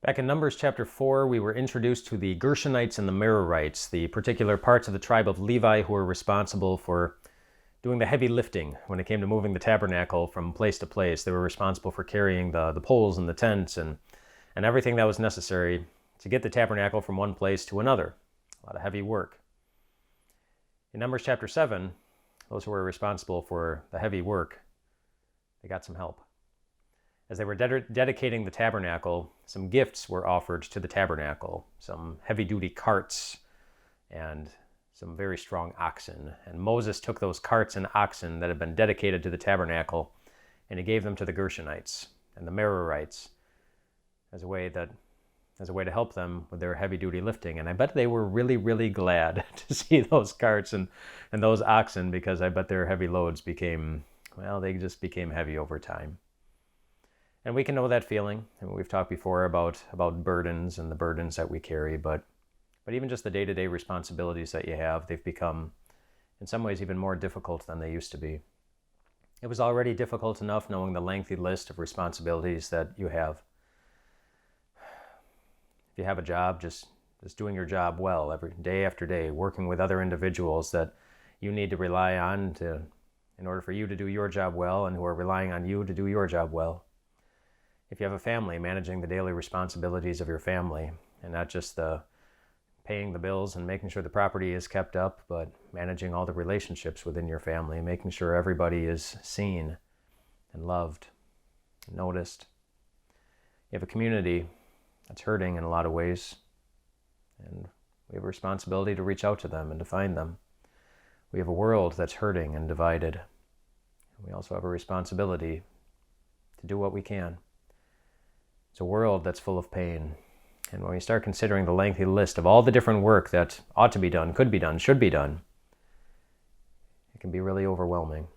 Back in Numbers chapter 4, we were introduced to the Gershonites and the Merarites, the particular parts of the tribe of Levi who were responsible for doing the heavy lifting when it came to moving the tabernacle from place to place. They were responsible for carrying the poles and the tents and everything that was necessary to get the tabernacle from one place to another. A lot of heavy work. In Numbers chapter 7, those who were responsible for the heavy work, they got some help. As they were dedicating the tabernacle, some gifts were offered to the tabernacle, some heavy-duty carts and some very strong oxen. And Moses took those carts and oxen that had been dedicated to the tabernacle, and he gave them to the Gershonites and the Merarites as a way to help them with their heavy-duty lifting. And I bet they were really, really glad to see those carts and those oxen, because I bet their heavy loads they just became heavy over time. And we can know that feeling. And we've talked before about burdens and the burdens that we carry, but even just the day-to-day responsibilities that you have, they've become, in some ways, even more difficult than they used to be. It was already difficult enough knowing the lengthy list of responsibilities that you have. If you have a job, just doing your job well every day after day, working with other individuals that you need to rely on in order for you to do your job well, and who are relying on you to do your job well. If you have a family, managing the daily responsibilities of your family, and not just the paying the bills and making sure the property is kept up, but managing all the relationships within your family, making sure everybody is seen and loved and noticed. You have a community that's hurting in a lot of ways, and we have a responsibility to reach out to them and to find them. We have a world that's hurting and divided, and we also have a responsibility to do what we can. It's a world that's full of pain. And when we start considering the lengthy list of all the different work that ought to be done, could be done, should be done, it can be really overwhelming.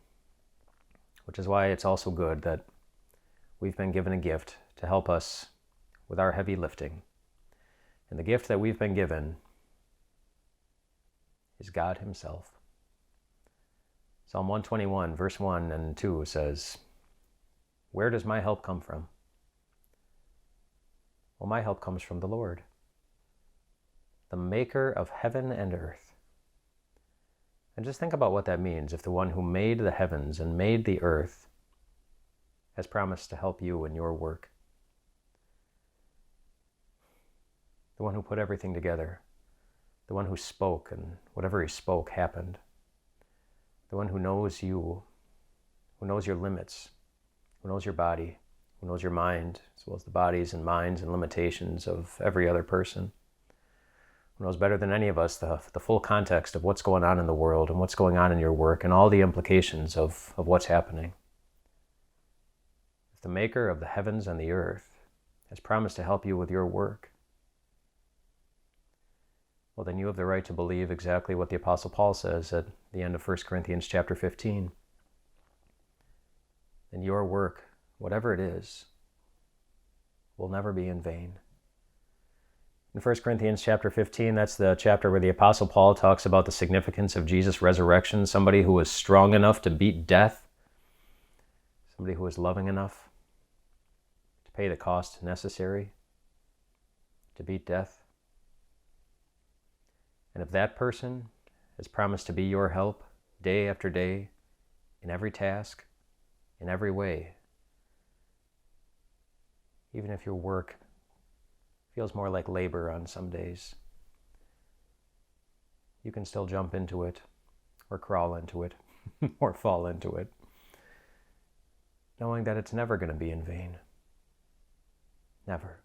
Which is why it's also good that we've been given a gift to help us with our heavy lifting. And the gift that we've been given is God Himself. Psalm 121, verse 1 and 2 says, "Where does my help come from? Well, my help comes from the Lord, the maker of heaven and earth." And just think about what that means. If the one who made the heavens and made the earth has promised to help you in your work, the one who put everything together, the one who spoke and whatever He spoke happened, the one who knows you, who knows your limits, who knows your body, who knows your mind, as well as the bodies and minds and limitations of every other person, who knows better than any of us the full context of what's going on in the world and what's going on in your work and all the implications of what's happening. If the maker of the heavens and the earth has promised to help you with your work, well, then you have the right to believe exactly what the Apostle Paul says at the end of 1 Corinthians chapter 15. And your work, whatever it is, will never be in vain. In 1 Corinthians chapter 15, that's the chapter where the Apostle Paul talks about the significance of Jesus' resurrection, somebody who was strong enough to beat death, somebody who was loving enough to pay the cost necessary to beat death. And if that person has promised to be your help day after day, in every task, in every way, even if your work feels more like labor on some days, you can still jump into it, or crawl into it, or fall into it, knowing that it's never going to be in vain. Never.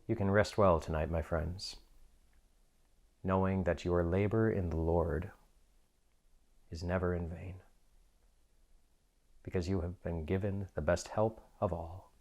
You can rest well tonight, my friends, knowing that your labor in the Lord is never in vain, because you have been given the best help of all.